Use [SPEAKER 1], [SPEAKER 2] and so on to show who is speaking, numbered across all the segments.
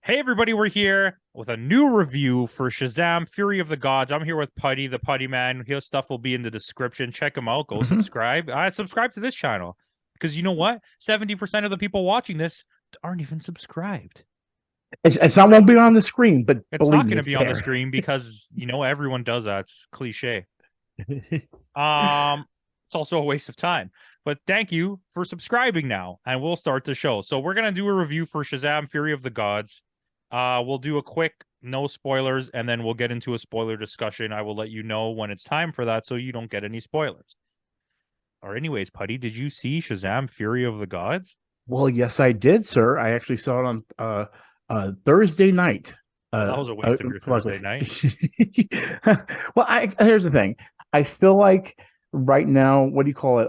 [SPEAKER 1] Hey everybody, we're here with a new review for Shazam Fury of the Gods. I'm here with Putty, the Puttyman. His stuff will be in the description. Check him out. Go
[SPEAKER 2] Mhm.
[SPEAKER 1] subscribe. Subscribe to this channel. Because you know what? 70% of the people watching this aren't even subscribed.
[SPEAKER 2] It's not won't be on the screen, but
[SPEAKER 1] It's
[SPEAKER 2] believe
[SPEAKER 1] not
[SPEAKER 2] me,
[SPEAKER 1] going to
[SPEAKER 2] it's
[SPEAKER 1] be on the
[SPEAKER 2] there.
[SPEAKER 1] screen because, everyone does that. It's cliche. Um, it's also a waste of time. But thank you for subscribing now, and we'll start the show. So we're gonna do a review for Shazam: Fury of the Gods. We'll do a quick no spoilers, and then we'll get into a spoiler discussion. I will let you know when it's time for that, so you don't get any spoilers. Or anyways, Putty, did you see Shazam: Fury of the Gods?
[SPEAKER 2] Well, yes, I did, sir. I actually saw it on Thursday night.
[SPEAKER 1] Well, that was a waste of your
[SPEAKER 2] Luckily.
[SPEAKER 1] Thursday night.
[SPEAKER 2] Well, I here's the thing. I feel like right now, what do you call it?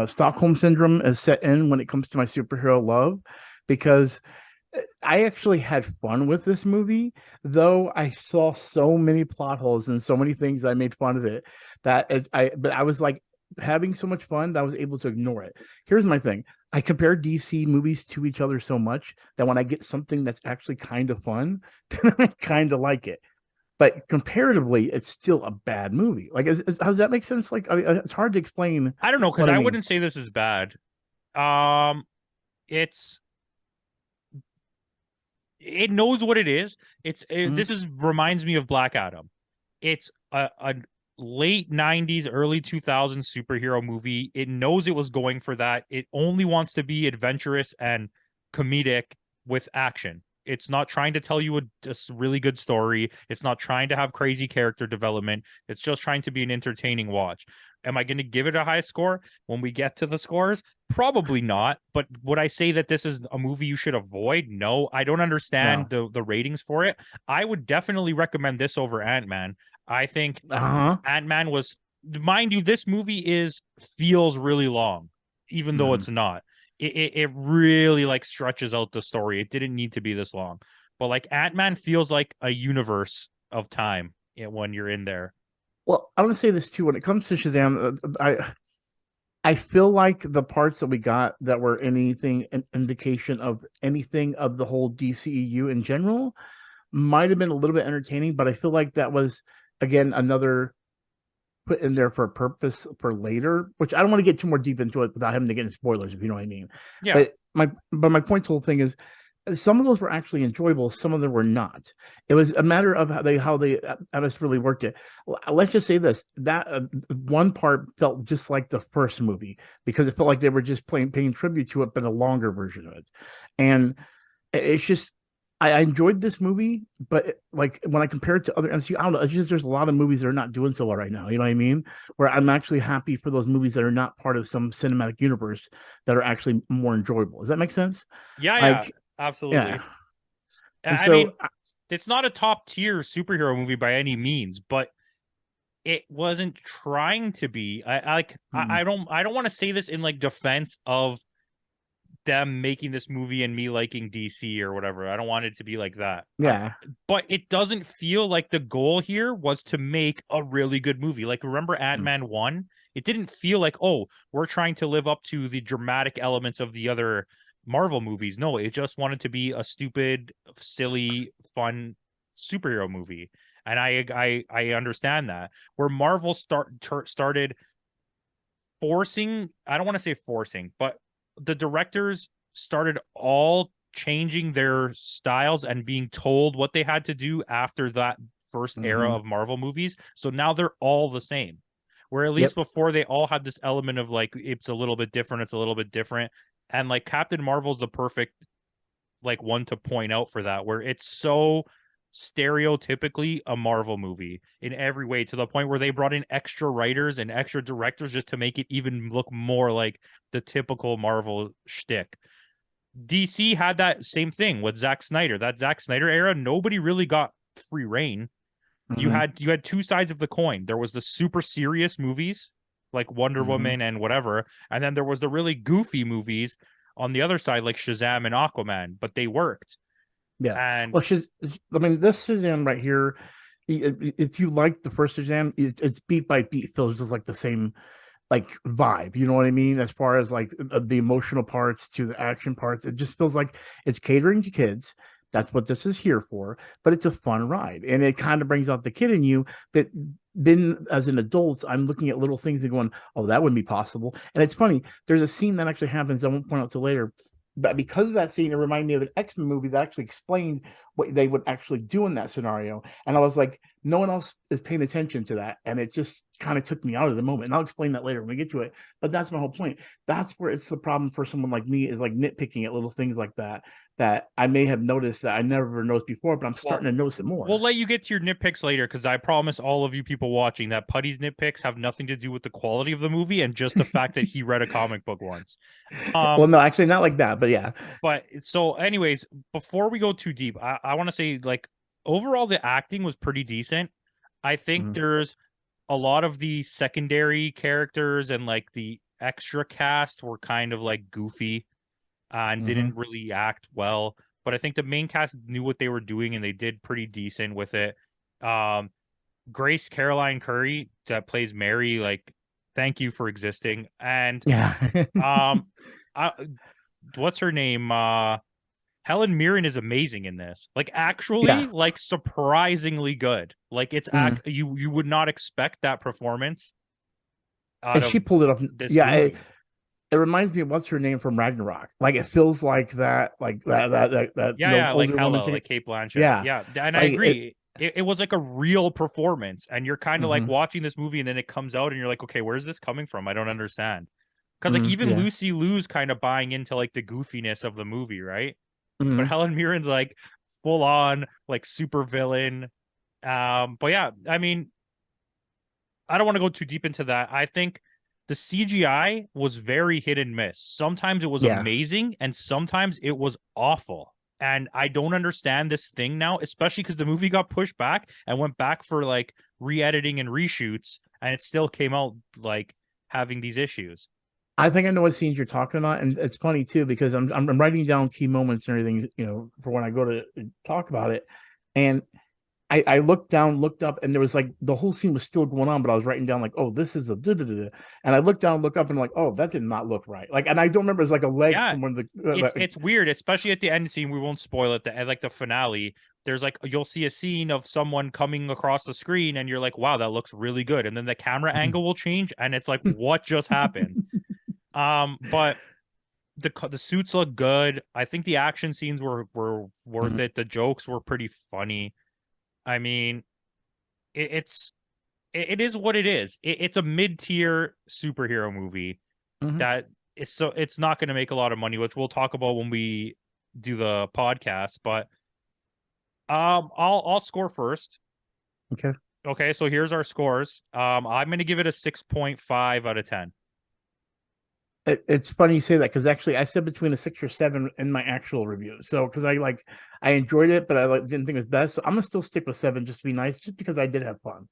[SPEAKER 2] Stockholm syndrome is set in when it comes to my superhero love, because I actually had fun with this movie, though I saw so many plot holes and so many things I made fun of it but I was like having so much fun that I was able to ignore it. Here's my thing. I compare DC movies to each other so much that when I get something that's actually kind of fun, then I kind of like it. But comparatively, it's still a bad movie. Like, does that make sense? Like, it's hard to explain
[SPEAKER 1] I don't know, because
[SPEAKER 2] what I
[SPEAKER 1] I
[SPEAKER 2] mean.
[SPEAKER 1] wouldn't say this is bad. Um, it's it knows what it is.
[SPEAKER 2] Mhm.
[SPEAKER 1] This is reminds me of Black Adam. It's a late 90s, early 2000s superhero movie. It knows it was going for that. It only wants to be adventurous and comedic with action. It's not trying to tell you a really good story. It's not trying to have crazy character development. It's just trying to be an entertaining watch. Am I going to give it a high score when we get to the scores? Probably not. But would I say that this is a movie you should avoid? No, I don't understand
[SPEAKER 2] No.
[SPEAKER 1] the ratings for it. I would definitely recommend this over Ant-Man. I think
[SPEAKER 2] Uh-huh.
[SPEAKER 1] Ant-Man was, mind you, this movie is feels really long, even though
[SPEAKER 2] Mhm.
[SPEAKER 1] it's not. It really like stretches out the story. It didn't need to be this long, but like Ant-Man feels like a universe of time when you're in there.
[SPEAKER 2] Well, I want to say this too. When it comes to Shazam, I feel like the parts that we got that were anything an indication of anything of the whole DCEU in general might have been a little bit entertaining, but I feel like that was again another put in there for a purpose for later, which I don't want to get too more deep into it without having to get into spoilers, if you know what I mean.
[SPEAKER 1] Yeah,
[SPEAKER 2] But my point to the whole thing is some of those were actually enjoyable, some of them were not. It was a matter of how this really worked it. Let's just say this, that one part felt just like the first movie because it felt like they were just paying tribute to it, but a longer version of it. And it's just I enjoyed this movie, but like when I compare it to other MCU, I don't know. It's just there's a lot of movies that are not doing so well right now. You know what I mean? Where I'm actually happy for those movies that are not part of some cinematic universe that are actually more enjoyable. Does that make sense?
[SPEAKER 1] yeah,
[SPEAKER 2] Like, yeah.
[SPEAKER 1] absolutely.
[SPEAKER 2] And
[SPEAKER 1] I
[SPEAKER 2] so,
[SPEAKER 1] mean, it's not a top tier superhero movie by any means, but it wasn't trying to be.
[SPEAKER 2] mm,
[SPEAKER 1] I don't want to say this in like defense of them making this movie and me liking DC or whatever. I don't want it to be like that.
[SPEAKER 2] yeah.
[SPEAKER 1] But it doesn't feel like the goal here was to make a really good movie. Like, remember
[SPEAKER 2] Mm,
[SPEAKER 1] Ant-Man 1? It didn't feel like, oh, we're trying to live up to the dramatic elements of the other Marvel movies. No, it just wanted to be a stupid, silly, fun superhero movie. And I understand that. Where Marvel started forcing, I don't want to say forcing, but the directors started all changing their styles and being told what they had to do after that first era
[SPEAKER 2] mhm.
[SPEAKER 1] of Marvel movies. So now they're all the same. Where at least
[SPEAKER 2] Yep.
[SPEAKER 1] before they all had this element of like it's a little bit different, it's a little bit different. And like Captain Marvel's the perfect like one to point out for that, where it's so stereotypically a Marvel movie in every way to the point where they brought in extra writers and extra directors just to make it even look more like the typical Marvel shtick. DC had that same thing with Zack Snyder. That Zack Snyder era, nobody really got free reign.
[SPEAKER 2] Mhm.
[SPEAKER 1] You had two sides of the coin. There was the super serious movies like Wonder
[SPEAKER 2] Mhm.
[SPEAKER 1] Woman and whatever, and then there was the really goofy movies on the other side like Shazam and Aquaman, but they worked.
[SPEAKER 2] Yeah.
[SPEAKER 1] And
[SPEAKER 2] Well, I mean, this Shazam right here, if you like the first Shazam, it's beat by beat feels just like the same like vibe. You know what I mean? As far as like the emotional parts to the action parts, it just feels like it's catering to kids. That's what this is here for, but it's a fun ride, and it kind of brings out the kid in you. But then, as an adult, I'm looking at little things and going, "Oh, that wouldn't be possible." And it's funny. There's a scene that actually happens. I won't point out till later, but because of that scene, it reminded me of an X-Men movie that actually explained what they would actually do in that scenario. And I was like, no one else is paying attention to that. And it just kind of took me out of the moment. And I'll explain that later when we get to it. But that's my whole point. That's where it's the problem for someone like me, is like nitpicking at little things like that, that I may have noticed that I never noticed before, but I'm starting to notice it more.
[SPEAKER 1] We'll let you get to your nitpicks later, because I promise all of you people watching that Putty's nitpicks have nothing to do with the quality of the movie and just the fact that he read a comic book once.
[SPEAKER 2] Well, no, actually not like that, but yeah.
[SPEAKER 1] But so, anyways, before we go too deep, I want to say, like, overall the acting was pretty decent. I think
[SPEAKER 2] Mhm.
[SPEAKER 1] there's a lot of the secondary characters and like the extra cast were kind of like goofy and
[SPEAKER 2] Mhm.
[SPEAKER 1] didn't really act well. But I think the main cast knew what they were doing and they did pretty decent with it. Um, Grace Caroline Curry that plays Mary, like, thank you for existing. And
[SPEAKER 2] Yeah.
[SPEAKER 1] um, I, what's her name? Helen Mirren is amazing in this. Like,
[SPEAKER 2] Yeah.
[SPEAKER 1] actually, like, surprisingly good. Like, it's
[SPEAKER 2] Mhm.
[SPEAKER 1] you would not expect that performance out
[SPEAKER 2] And she
[SPEAKER 1] of
[SPEAKER 2] pulled it off.
[SPEAKER 1] this
[SPEAKER 2] Yeah,
[SPEAKER 1] movie.
[SPEAKER 2] it reminds me of what's her name from Ragnarok. Like it feels like that, like that
[SPEAKER 1] Yeah, yeah, like
[SPEAKER 2] older woman.
[SPEAKER 1] Hella, like Kate Blanchett.
[SPEAKER 2] Yeah,
[SPEAKER 1] Yeah, and I
[SPEAKER 2] like it.
[SPEAKER 1] agree. It was like a real performance, and you're kind of like
[SPEAKER 2] Mhm,
[SPEAKER 1] watching this movie, and then it comes out, and you're like, okay, where's this coming from? I don't understand. Because like
[SPEAKER 2] mhm,
[SPEAKER 1] even
[SPEAKER 2] yeah.
[SPEAKER 1] Lucy Liu's kind of buying into like the goofiness of the movie, right? But
[SPEAKER 2] Mhm.
[SPEAKER 1] Helen Mirren's like full on like super villain. But yeah, I mean, I don't want to go too deep into that. I think the CGI was very hit and miss. Sometimes it was
[SPEAKER 2] Yeah,
[SPEAKER 1] amazing and sometimes it was awful. And I don't understand this thing now, especially because the movie got pushed back and went back for like re-editing and reshoots, and it still came out like having these issues.
[SPEAKER 2] I think I know what scenes you're talking about, and it's funny too because I'm writing down key moments and everything, for when I go to talk about it, and I looked down, looked up, and there was like the whole scene was still going on, but I was writing down like, oh, this is a da da da, and I looked down, look up, and I'm like, oh, that did not look right. Like, and I don't remember, it's like a leg
[SPEAKER 1] Yeah,
[SPEAKER 2] from one of
[SPEAKER 1] it's weird, especially at the end scene. We won't spoil it. At like the finale, there's like you'll see a scene of someone coming across the screen, and you're like, "Wow, that looks really good." And then the camera angle will change, and it's like, "What just happened?" But the suits look good. I think the action scenes were worth it. The jokes were pretty funny. I mean, it's it is what it is. It's a mid tier superhero movie
[SPEAKER 2] Mhm.
[SPEAKER 1] that is, so it's not going to make a lot of money, which we'll talk about when we do the podcast. But I'll score first.
[SPEAKER 2] Okay.
[SPEAKER 1] Okay, so here's our scores. I'm going to give it a 6.5 out of 10.
[SPEAKER 2] It's funny you say that because actually I said between a 6 or 7 in my actual review. So because I enjoyed it, but I didn't think it was best. So I'm gonna still stick with 7 just to be nice, just because I did have fun.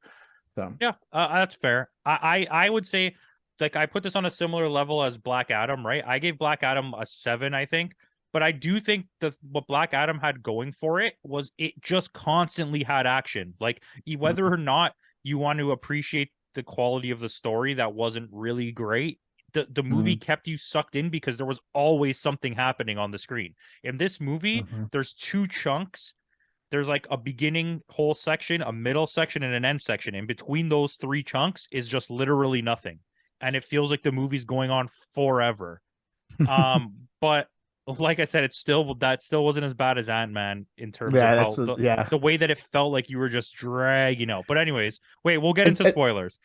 [SPEAKER 2] So
[SPEAKER 1] Yeah, that's fair. I would say, like, I put this on a similar level as Black Adam, right? I gave Black Adam a 7, I think. But I do think that what Black Adam had going for it was it just constantly had action. Like, whether or not you want to appreciate the quality of the story that wasn't really great, the movie
[SPEAKER 2] mhm,
[SPEAKER 1] kept you sucked in because there was always something happening on the screen. In this movie,
[SPEAKER 2] mhm.
[SPEAKER 1] there's two chunks. There's like a beginning whole section, a middle section, and an end section. In between those three chunks is just literally nothing. And it feels like the movie's going on forever. But like I said, that still wasn't as bad as Ant-Man in terms of
[SPEAKER 2] Yeah,
[SPEAKER 1] how
[SPEAKER 2] yeah.
[SPEAKER 1] the way that it felt like you were just dragging out. But anyways, wait, we'll get into
[SPEAKER 2] And,
[SPEAKER 1] spoilers.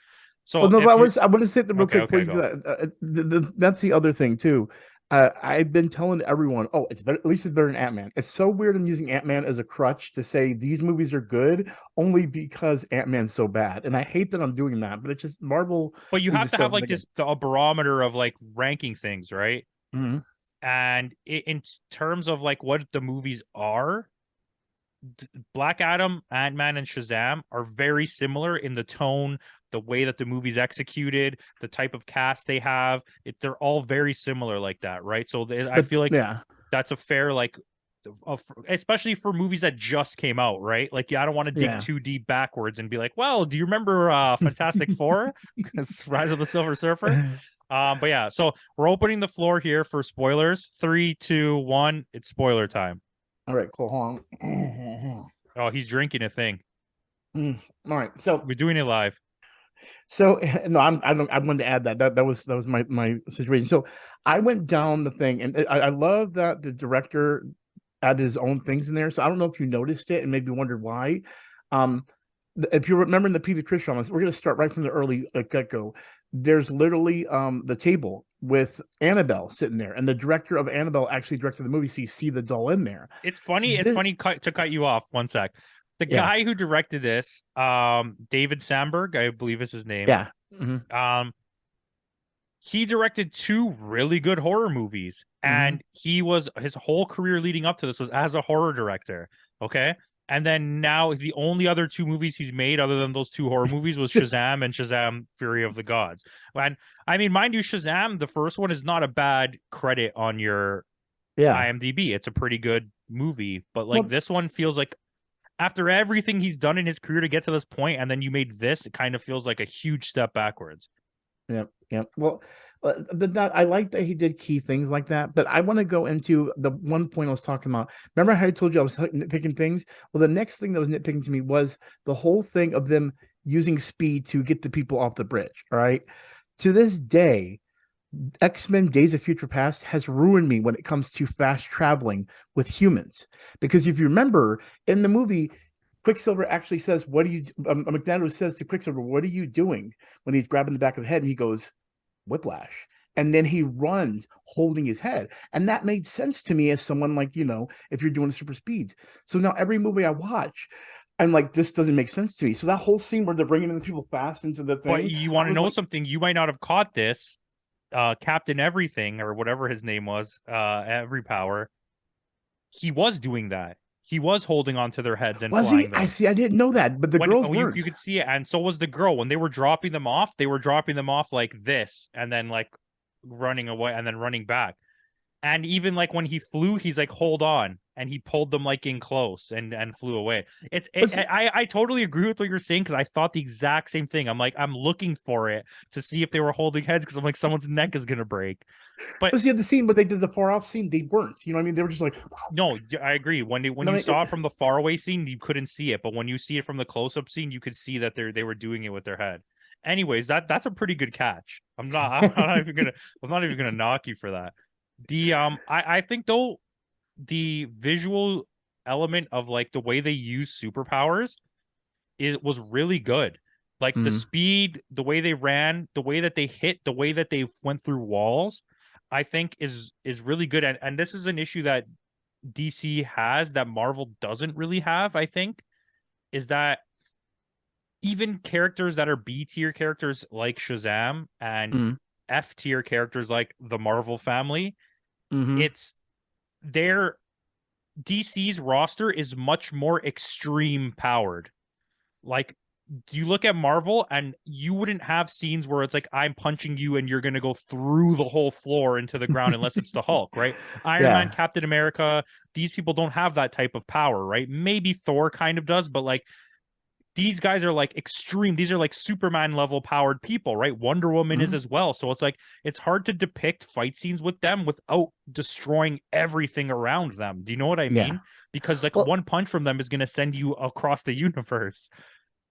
[SPEAKER 2] well,
[SPEAKER 1] So
[SPEAKER 2] no, but
[SPEAKER 1] if you
[SPEAKER 2] I want to say the real
[SPEAKER 1] okay,
[SPEAKER 2] quick before
[SPEAKER 1] okay,
[SPEAKER 2] you do
[SPEAKER 1] go.
[SPEAKER 2] that. That's the other thing too. I've been telling everyone, oh, it's better. At least it's better than Ant Man. It's so weird. I'm using Ant Man as a crutch to say these movies are good only because Ant Man's so bad, and I hate that I'm doing that. But it's just Marvel
[SPEAKER 1] But you
[SPEAKER 2] needs
[SPEAKER 1] have
[SPEAKER 2] to
[SPEAKER 1] to have
[SPEAKER 2] start
[SPEAKER 1] like
[SPEAKER 2] thinking.
[SPEAKER 1] this a barometer of like ranking things, right?
[SPEAKER 2] Mhm,
[SPEAKER 1] And in terms of like what the movies are, Black Adam, Ant-Man, and Shazam are very similar in the tone, the way that the movie's executed, the type of cast they have. They're all very similar like that, right? So I
[SPEAKER 2] but
[SPEAKER 1] feel like
[SPEAKER 2] yeah,
[SPEAKER 1] that's a fair like especially for movies that just came out, right? Like, yeah, I don't want to dig
[SPEAKER 2] Yeah.
[SPEAKER 1] too deep backwards and be like, well, do you remember Fantastic Four? Rise of the Silver Surfer? But yeah, so we're opening the floor here for spoilers. 3, 2, 1, it's spoiler time.
[SPEAKER 2] All right, cool. Hold on.
[SPEAKER 1] Oh, he's drinking a thing.
[SPEAKER 2] All right. So
[SPEAKER 1] We're doing it live.
[SPEAKER 2] So no, I wanted to add that that was my situation. So I went down the thing, and I love that the director added his own things in there. So I don't know if you noticed it and maybe wondered why. Um, if you remember in the Peter Chris dramas, we're going to start right from the early get go. There's literally the table with Annabelle sitting there, and the director of Annabelle actually directed the movie, so you see the doll in there.
[SPEAKER 1] It's funny. It's
[SPEAKER 2] This,
[SPEAKER 1] funny to cut you off 1 sec. The
[SPEAKER 2] yeah,
[SPEAKER 1] guy who directed this, David Sandberg, I believe is his name.
[SPEAKER 2] yeah. Mhm.
[SPEAKER 1] He directed 2 really good horror movies, and his whole career leading up to this was as a horror director. Okay. And then now the only other 2 movies he's made other than those 2 horror movies was Shazam and Shazam Fury of the Gods. And I mean, mind you, Shazam, the first one, is not a bad credit on your
[SPEAKER 2] Yeah.
[SPEAKER 1] IMDb. It's a pretty good movie, but like
[SPEAKER 2] Well,
[SPEAKER 1] this one feels like after everything he's done in his career to get to this point, and then you made this, it kind of feels like a huge step backwards.
[SPEAKER 2] Yep, yep. Well, that I like that he did key things like that, but I want to go into the one point I was talking about. Remember how I told you I was nitpicking things? Well, the next thing that was nitpicking to me was the whole thing of them using speed to get the people off the bridge. All right. To this day, X-Men Days of Future Past has ruined me when it comes to fast traveling with humans. Because if you remember in the movie, Quicksilver actually says, "What are you?" Magneto says to Quicksilver, "What are you doing?" When he's grabbing the back of the head, and he goes, "Whiplash." And then he runs holding his head. And that made sense to me as someone like, if you're doing super speeds. So now every movie I watch, I'm like, this doesn't make sense to me. So that whole scene where they're bringing in the people fast into the
[SPEAKER 1] But
[SPEAKER 2] thing,
[SPEAKER 1] you
[SPEAKER 2] I
[SPEAKER 1] want to
[SPEAKER 2] was
[SPEAKER 1] know
[SPEAKER 2] like,
[SPEAKER 1] something? You might not have caught this. Captain Everything, or whatever his name was, Every Power, he was doing that. He was holding onto their heads and
[SPEAKER 2] was he?
[SPEAKER 1] flying
[SPEAKER 2] I
[SPEAKER 1] them.
[SPEAKER 2] see. I didn't know that, but the
[SPEAKER 1] When
[SPEAKER 2] girls
[SPEAKER 1] oh, you
[SPEAKER 2] weren't.
[SPEAKER 1] could see it, and so was the girl. When they were dropping them off, they were dropping them off like this, and then like running away, and then running back. And even like when he flew, he's like, hold on. And he pulled them like in close and flew away.
[SPEAKER 2] But see,
[SPEAKER 1] I totally agree with what you're saying, because I thought the exact same thing. I'm like, I'm looking for it to see if they were holding heads, because I'm like, someone's neck is gonna break. But
[SPEAKER 2] but see, the scene, but they did the far off scene, they weren't. You know what I mean? They were just like,
[SPEAKER 1] no, I agree. When
[SPEAKER 2] I
[SPEAKER 1] you
[SPEAKER 2] mean,
[SPEAKER 1] saw it from the faraway scene, you couldn't see it. But when you see it from the close up scene, you could see that they were doing it with their head. Anyways, that's a pretty good catch. I'm not even gonna knock you for that. I think though, the visual element of like the way they use superpowers was really good. Like the
[SPEAKER 2] mm,
[SPEAKER 1] speed, the way they ran, the way that they hit, the way that they went through walls, I think is really good. And this is an issue that DC has that Marvel doesn't really have, I think, is that even characters that are B tier characters like Shazam and
[SPEAKER 2] mm,
[SPEAKER 1] F tier characters like the Marvel family,
[SPEAKER 2] mm-hmm.
[SPEAKER 1] it's their DC's roster is much more extreme powered. Like, you look at Marvel and you wouldn't have scenes where it's like, I'm punching you and you're going to go through the whole floor into the ground unless it's the Hulk, right? Iron Man,
[SPEAKER 2] Yeah.
[SPEAKER 1] Captain America, these people don't have that type of power, right? Maybe Thor kind of does, but like these guys are like extreme. These are like Superman level powered people, right? Wonder Woman is
[SPEAKER 2] Mm-hmm.
[SPEAKER 1] as well. So it's like it's hard to depict fight scenes with them without destroying everything around them. Do you know what I
[SPEAKER 2] Yeah.
[SPEAKER 1] mean? Because like
[SPEAKER 2] Well,
[SPEAKER 1] one punch from them is going to send you across the universe.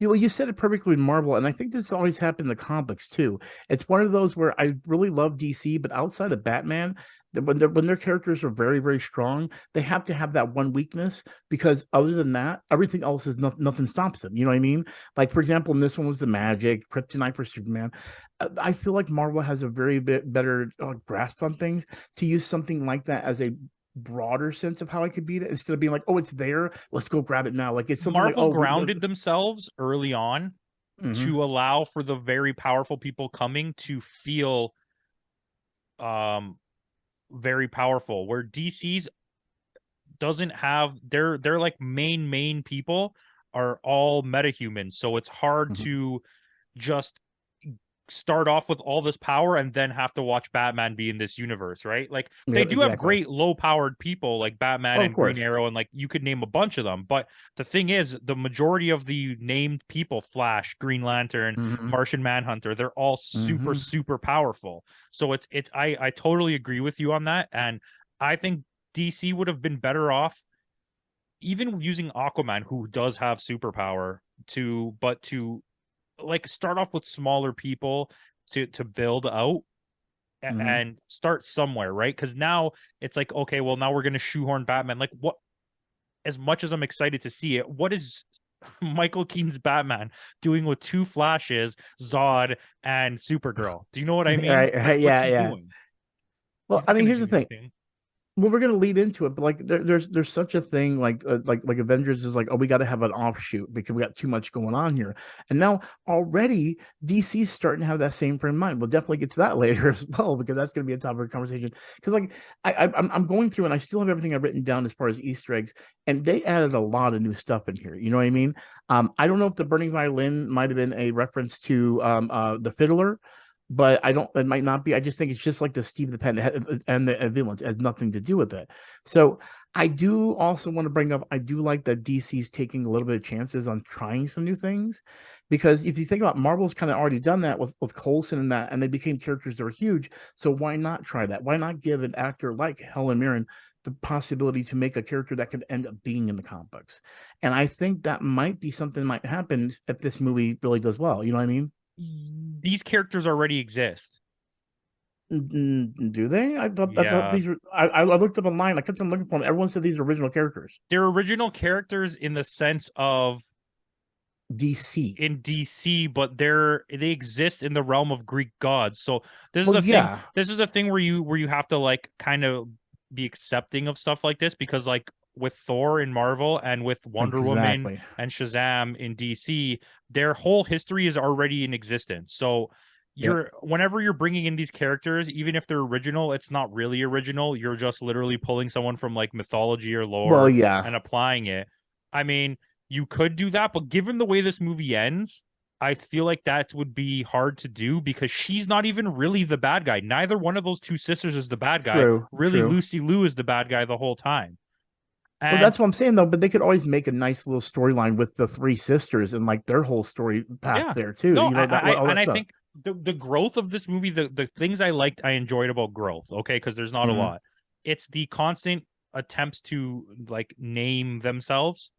[SPEAKER 2] well, you said it perfectly with Marvel, and I think this always happened in the comics too. It's one of those where I really love DC, but outside of Batman, when their characters are very, very strong, they have to have that one weakness because other than that, everything else is nothing stops them. You know what I mean? Like for example, in this one was the magic, kryptonite for Superman. I feel like Marvel has a very bit better grasp on things to use something like that as a broader sense of how I could beat it instead of being like, oh, it's there, let's go grab it now. Like it's something like,
[SPEAKER 1] Marvel
[SPEAKER 2] oh,
[SPEAKER 1] grounded themselves early on
[SPEAKER 2] mhm.
[SPEAKER 1] to allow for the very powerful people coming to feel um very powerful, where DC's doesn't have their like main people are all metahumans, so it's hard
[SPEAKER 2] Mhm.
[SPEAKER 1] to just start off with all this power and then have to watch Batman be in this universe, right? Like
[SPEAKER 2] Yeah,
[SPEAKER 1] they do have
[SPEAKER 2] exactly.
[SPEAKER 1] great low powered people like Batman
[SPEAKER 2] Oh, of
[SPEAKER 1] and Green
[SPEAKER 2] course.
[SPEAKER 1] Arrow, and like you could name a bunch of them. But the thing is, the majority of the named people, Flash, Green Lantern,
[SPEAKER 2] Hmm.
[SPEAKER 1] Martian Manhunter, they're all super,
[SPEAKER 2] Hmm.
[SPEAKER 1] super powerful. So I totally agree with you on that. And I think DC would have been better off even using Aquaman, who does have superpower, to like start off with smaller people to build out
[SPEAKER 2] Hmm.
[SPEAKER 1] and start somewhere, right? Because now it's like, okay, well, now we're gonna shoehorn Batman. Like, what? As much as I'm excited to see it, what is Michael Keaton's Batman doing with two Flashes, Zod, and Supergirl? Do you know what I mean?
[SPEAKER 2] Right,
[SPEAKER 1] Like,
[SPEAKER 2] right,
[SPEAKER 1] what's
[SPEAKER 2] yeah,
[SPEAKER 1] he
[SPEAKER 2] yeah.
[SPEAKER 1] doing?
[SPEAKER 2] Well,
[SPEAKER 1] He's
[SPEAKER 2] I
[SPEAKER 1] not
[SPEAKER 2] mean,
[SPEAKER 1] gonna
[SPEAKER 2] here's the
[SPEAKER 1] do
[SPEAKER 2] thing.
[SPEAKER 1] anything.
[SPEAKER 2] Well, we're gonna lead into it, but like there's such a thing like Avengers is like, oh, we got to have an offshoot because we got too much going on here, and now already DC's starting to have that same frame of mind. We'll definitely get to that later as well because that's gonna be a topic of conversation. Because like I'm going through and I still have everything I've written down as far as Easter eggs, and they added a lot of new stuff in here. You know what I mean? I don't know if the burning violin might have been a reference to the fiddler, but I don't. It might not be. I just think it's just like the Steve the Pen and the villains. It has nothing to do with it. So I do also want to bring up. I do like that DC's taking a little bit of chances on trying some new things, because if you think about Marvel's kind of already done that with Coulson and that, and they became characters that were huge. So why not try that? Why not give an actor like Helen Mirren the possibility to make a character that could end up being in the comic books? And I think that might be something that might happen if this movie really does well. You know what I mean?
[SPEAKER 1] These characters already exist.
[SPEAKER 2] Do they? I thought
[SPEAKER 1] Yeah,
[SPEAKER 2] these were. I looked up online. I kept on looking for them. Everyone said these are original characters.
[SPEAKER 1] they're original characters in the sense of
[SPEAKER 2] DC.
[SPEAKER 1] in DC, but they exist in the realm of Greek gods. So this is
[SPEAKER 2] Well,
[SPEAKER 1] a thing.
[SPEAKER 2] yeah,
[SPEAKER 1] This is a thing where you have to like kind of be accepting of stuff like this, because like with Thor in Marvel and with Wonder Woman
[SPEAKER 2] exactly.
[SPEAKER 1] and Shazam in DC, their whole history is already in existence. So
[SPEAKER 2] Yep.
[SPEAKER 1] you're whenever you're bringing in these characters, even if they're original, it's not really original. You're just literally pulling someone from like mythology or
[SPEAKER 2] Well,
[SPEAKER 1] lore
[SPEAKER 2] yeah,
[SPEAKER 1] and applying it. I mean, you could do that, but given the way this movie ends, I feel like that would be hard to do because she's not even really the bad guy. Neither one of those two sisters is the bad guy.
[SPEAKER 2] true,
[SPEAKER 1] Really,
[SPEAKER 2] true.
[SPEAKER 1] Lucy Liu is the bad guy the whole time.
[SPEAKER 2] Well,
[SPEAKER 1] And
[SPEAKER 2] that's what I'm saying though. But they could always make a nice little storyline with the three sisters and like their whole story path
[SPEAKER 1] yeah,
[SPEAKER 2] there too.
[SPEAKER 1] no,
[SPEAKER 2] You know that all
[SPEAKER 1] and
[SPEAKER 2] that
[SPEAKER 1] I
[SPEAKER 2] stuff.
[SPEAKER 1] think the growth of this movie, the things I liked, I enjoyed about growth. Okay, because there's not a
[SPEAKER 2] Hmm.
[SPEAKER 1] lot. It's the constant attempts to like name themselves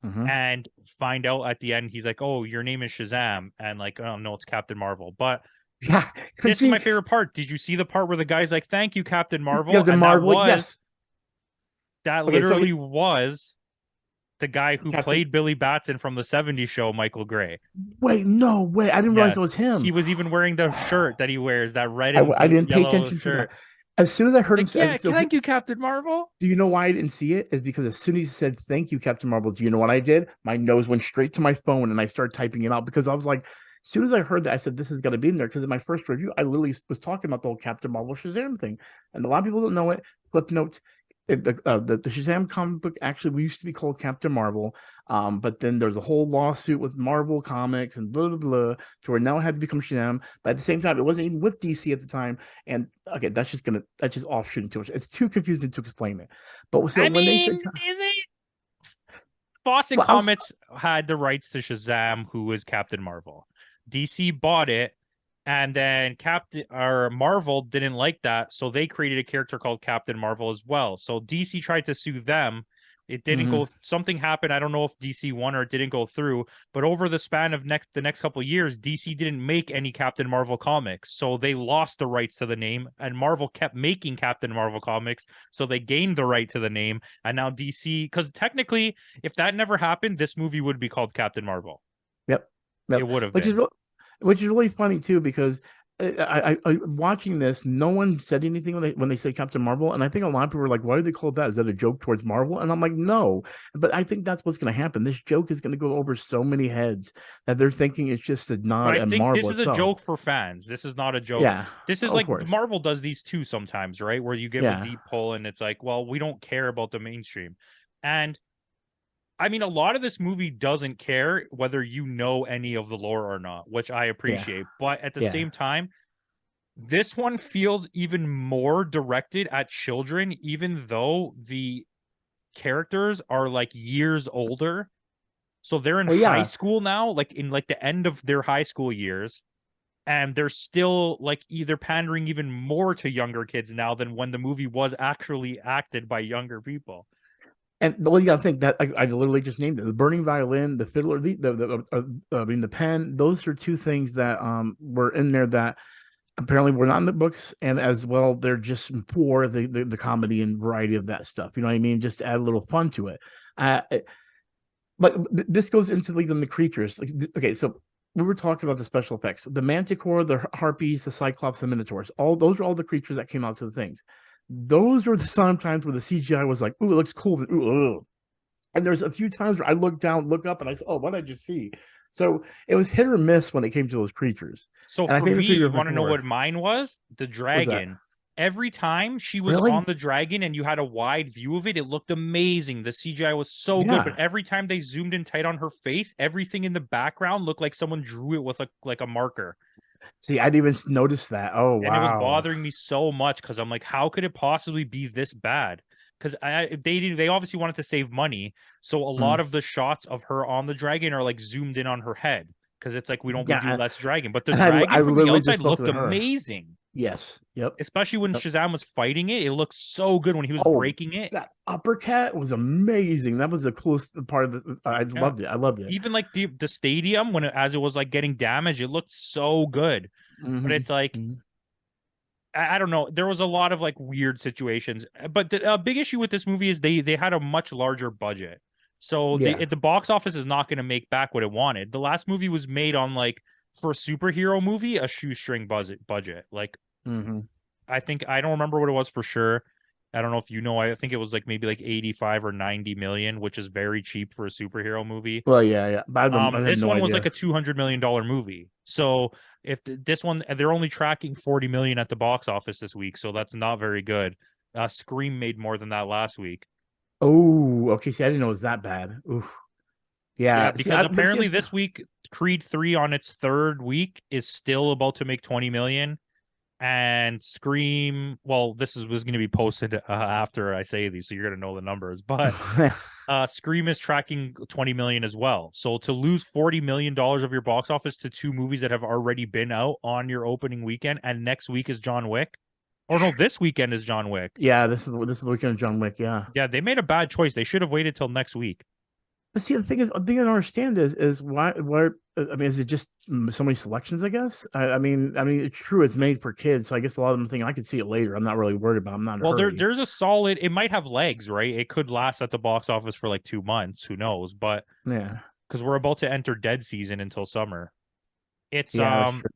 [SPEAKER 2] Hmm.
[SPEAKER 1] and find out at the end. He's like, "Oh, your name is Shazam," and like, "Oh no, it's Captain Marvel." But
[SPEAKER 2] Yeah, but
[SPEAKER 1] this is my
[SPEAKER 2] see,
[SPEAKER 1] favorite part. Did you see the part where the guy's like, "Thank you, Captain Marvel,"
[SPEAKER 2] because the
[SPEAKER 1] and
[SPEAKER 2] Marvel, yes.
[SPEAKER 1] that
[SPEAKER 2] Okay, so
[SPEAKER 1] literally was the guy who
[SPEAKER 2] Captain.
[SPEAKER 1] played Billy Batson from the '70s show, Michael Gray.
[SPEAKER 2] Wait, no way! I didn't realize it
[SPEAKER 1] Yes,
[SPEAKER 2] was
[SPEAKER 1] he
[SPEAKER 2] him.
[SPEAKER 1] was even wearing the shirt that he wears, that red and
[SPEAKER 2] I didn't pay
[SPEAKER 1] yellow
[SPEAKER 2] attention to that.
[SPEAKER 1] shirt.
[SPEAKER 2] As soon as I
[SPEAKER 1] He's
[SPEAKER 2] heard him
[SPEAKER 1] like,
[SPEAKER 2] say,
[SPEAKER 1] "Yeah,
[SPEAKER 2] so
[SPEAKER 1] thank you, Captain Marvel."
[SPEAKER 2] do you know why I didn't see it? Is because as soon as he said thank you, Captain Marvel, do you know what I did? My nose went straight to my phone and I started typing it out because I was like, as soon as I heard that, I said this is gonna be in there. Because in my first review, I literally was talking about the whole Captain Marvel Shazam thing. And a lot of people don't know it. Clip notes. The Shazam comic book actually we used to be called Captain Marvel, but then there's a whole lawsuit with Marvel Comics and blah blah blah to where now it had to become Shazam. But at the same time, it wasn't even with DC at the time. And okay, that's just offshooting too much. It's too confusing to explain it. But so
[SPEAKER 1] I
[SPEAKER 2] when they
[SPEAKER 1] mean,
[SPEAKER 2] said,
[SPEAKER 1] is it? Boston
[SPEAKER 2] well,
[SPEAKER 1] Comics had the rights to Shazam, who was Captain Marvel. DC bought it, and then Captain or Marvel didn't like that, so they created a character called Captain Marvel as well. So DC tried to sue them. It didn't
[SPEAKER 2] mhm.
[SPEAKER 1] go. Something happened. I don't know if DC won or it didn't go through. But over the span of the next couple of years, DC didn't make any Captain Marvel comics, so they lost the rights to the name. And Marvel kept making Captain Marvel comics, so they gained the right to the name. And now DC, because technically, if that never happened, this movie would be called Captain Marvel.
[SPEAKER 2] Yep,
[SPEAKER 1] It
[SPEAKER 2] yep.
[SPEAKER 1] would have
[SPEAKER 2] Which is
[SPEAKER 1] been.
[SPEAKER 2] which is really funny too because I watching this, no one said anything when they said Captain Marvel, and I think a lot of people were like, "Why do they call it that? Is that a joke towards Marvel?" And I'm like, "No," but I think that's what's going to happen. This joke is going to go over so many heads that they're thinking it's just a
[SPEAKER 1] But
[SPEAKER 2] nod
[SPEAKER 1] I
[SPEAKER 2] at
[SPEAKER 1] think
[SPEAKER 2] Marvel
[SPEAKER 1] this is a
[SPEAKER 2] itself.
[SPEAKER 1] joke for fans. This is not a joke.
[SPEAKER 2] Yeah,
[SPEAKER 1] This is
[SPEAKER 2] of
[SPEAKER 1] like
[SPEAKER 2] course.
[SPEAKER 1] Marvel does these too sometimes, right? Where you give a
[SPEAKER 2] Yeah,
[SPEAKER 1] deep pull and it's like, well, we don't care about the mainstream. And I mean, a lot of this movie doesn't care whether you know any of the lore or not, which I
[SPEAKER 2] Yeah,
[SPEAKER 1] appreciate. But at the
[SPEAKER 2] yeah.
[SPEAKER 1] same time, this one feels even more directed at children, even though the characters are like years older. So they're in
[SPEAKER 2] Well,
[SPEAKER 1] high
[SPEAKER 2] yeah,
[SPEAKER 1] school now, like in like the end of their high school years. And they're still like either pandering even more to younger kids now than when the movie was actually acted by younger people.
[SPEAKER 2] and well, you gotta think that I literally just named it: the burning violin, the fiddler, I mean, the pen. Those are two things that were in there that apparently were not in the books, and as well, they're just for the comedy and variety of that stuff. You know what I mean? Just to add a little fun to it. Uh, but this goes into like the creatures. Like, okay, so we were talking about the special effects: the manticore, the harpies, the cyclops, the minotaurs. All those are all the creatures that came out to the things. Those were the sometimes where the CGI was like, "Ooh, it looks cool," but ooh, ugh. And there's a few times where I look down, look up, and I said, "Oh, what did I just see?" So it was hit or miss when it came to those creatures.
[SPEAKER 1] So
[SPEAKER 2] And I
[SPEAKER 1] for
[SPEAKER 2] think
[SPEAKER 1] me,
[SPEAKER 2] that's what
[SPEAKER 1] you
[SPEAKER 2] you're
[SPEAKER 1] want
[SPEAKER 2] looking
[SPEAKER 1] to know
[SPEAKER 2] for.
[SPEAKER 1] what mine was? The
[SPEAKER 2] What's that?
[SPEAKER 1] dragon. Every time she was on
[SPEAKER 2] Really?
[SPEAKER 1] the dragon and you had a wide view of it, it looked amazing. The CGI was so good, but
[SPEAKER 2] Yeah.
[SPEAKER 1] every time they zoomed in tight on her face, everything in the background looked like someone drew it with like a marker.
[SPEAKER 2] See, I didn't even notice that. Oh,
[SPEAKER 1] And it was
[SPEAKER 2] wow.
[SPEAKER 1] bothering me so much because I'm like, how could it possibly be this bad? Because they obviously wanted to save money, so a lot
[SPEAKER 2] Mm.
[SPEAKER 1] of the shots of her on the dragon are like zoomed in on her head because it's like we
[SPEAKER 2] Yeah,
[SPEAKER 1] do less dragon, but the
[SPEAKER 2] and I
[SPEAKER 1] dragon from the
[SPEAKER 2] literally
[SPEAKER 1] outside
[SPEAKER 2] just focused
[SPEAKER 1] looked
[SPEAKER 2] on her.
[SPEAKER 1] amazing,
[SPEAKER 2] Yes. Yep.
[SPEAKER 1] especially when
[SPEAKER 2] Yep.
[SPEAKER 1] Shazam was fighting it. It looked so good when he was
[SPEAKER 2] Oh,
[SPEAKER 1] breaking it.
[SPEAKER 2] that uppercut was amazing. That was the coolest part of the. I
[SPEAKER 1] Yeah,
[SPEAKER 2] loved it. I loved it.
[SPEAKER 1] even like the stadium when as it was like getting damaged, it looked so good. But
[SPEAKER 2] Hmm.
[SPEAKER 1] it's like
[SPEAKER 2] Hmm.
[SPEAKER 1] I don't know. There was a lot of like weird situations, but the big issue with this movie is they had a much larger budget, so
[SPEAKER 2] Yeah.
[SPEAKER 1] the box office is not going to make back what it wanted. The last movie was made on like for a superhero movie a shoestring budget. Like
[SPEAKER 2] Hmm.
[SPEAKER 1] I think I don't remember what it was for sure. I don't know if you know. I think it was like maybe like 85 or 90 million, which is very cheap for a superhero movie.
[SPEAKER 2] Well, yeah, yeah. But I have
[SPEAKER 1] This
[SPEAKER 2] no
[SPEAKER 1] one was like
[SPEAKER 2] idea.
[SPEAKER 1] a $200 million movie. So if this one, they're only tracking 40 million at the box office this week, so that's not very good. Scream made more than that last week.
[SPEAKER 2] Oh, okay. See, I didn't know it was that bad. Oof.
[SPEAKER 1] Yeah,
[SPEAKER 2] Yeah. See,
[SPEAKER 1] because
[SPEAKER 2] but see,
[SPEAKER 1] apparently this week Creed 3 on its third week is still about to make 20 million. And Scream, well, was going to be posted after I say these, so you're going to know the numbers. But Scream is tracking 20 million as well. So to lose $40 million of your box office to two movies that have already been out on your opening weekend, and next week is John Wick, or no, this weekend is John Wick.
[SPEAKER 2] yeah, this is the weekend of John Wick. Yeah.
[SPEAKER 1] Yeah, they made a bad choice. They should have waited till next week.
[SPEAKER 2] But see, the thing I don't understand is why I mean, is it just so many selections? I guess. I mean, it's true. It's made for kids, so I guess a lot of them think I could see it later. I'm not really worried about. It. I'm not in a
[SPEAKER 1] Well,
[SPEAKER 2] hurry.
[SPEAKER 1] there's a solid. It might have legs, right? It could last at the box office for like 2 months. Who knows? But
[SPEAKER 2] Yeah.
[SPEAKER 1] because we're about to enter dead season until summer. It's
[SPEAKER 2] Yeah, that's true.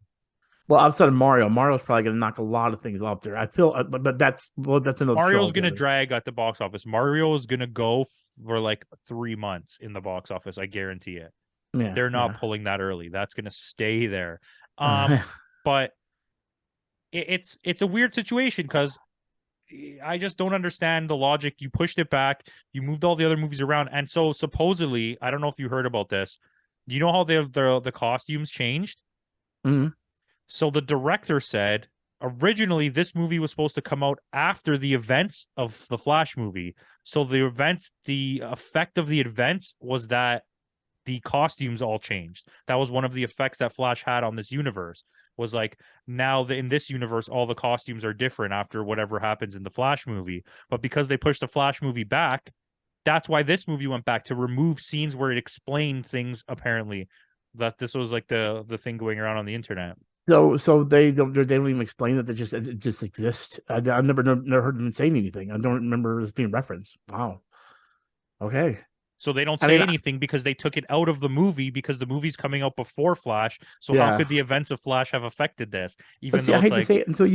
[SPEAKER 2] Well, outside of Mario, Mario's probably going to knock a lot of things off there. I feel, but that's another show
[SPEAKER 1] Mario's gonna
[SPEAKER 2] altogether.
[SPEAKER 1] drag at the box office. Mario is gonna go for like 3 months in the box office. I guarantee it.
[SPEAKER 2] Yeah,
[SPEAKER 1] They're not
[SPEAKER 2] yeah.
[SPEAKER 1] pulling that early. That's gonna stay there. Um, but it's a weird situation because I just don't understand the logic. You pushed it back. You moved all the other movies around, and so supposedly, I don't know if you heard about this. Do you know how the costumes changed?
[SPEAKER 2] Mhm.
[SPEAKER 1] So the director said originally this movie was supposed to come out after the events of the Flash movie. So the effect of the events was that the costumes all changed. That was one of the effects that Flash had on this universe. Was like now in this universe, all the costumes are different after whatever happens in the Flash movie. But because they pushed the Flash movie back, that's why this movie went back to remove scenes where it explained things. Apparently, that this was like the thing going around on the internet.
[SPEAKER 2] So they don't even explain that it just exists. I've never heard them saying anything. I don't remember this being referenced. Wow. Okay.
[SPEAKER 1] So they don't
[SPEAKER 2] I
[SPEAKER 1] say
[SPEAKER 2] mean,
[SPEAKER 1] anything because they took it out of the movie because the movie's coming out before Flash. So how
[SPEAKER 2] yeah.
[SPEAKER 1] could the events of Flash have affected this?
[SPEAKER 2] But
[SPEAKER 1] Even
[SPEAKER 2] see,
[SPEAKER 1] though
[SPEAKER 2] I
[SPEAKER 1] it's
[SPEAKER 2] hate to
[SPEAKER 1] like,
[SPEAKER 2] say it until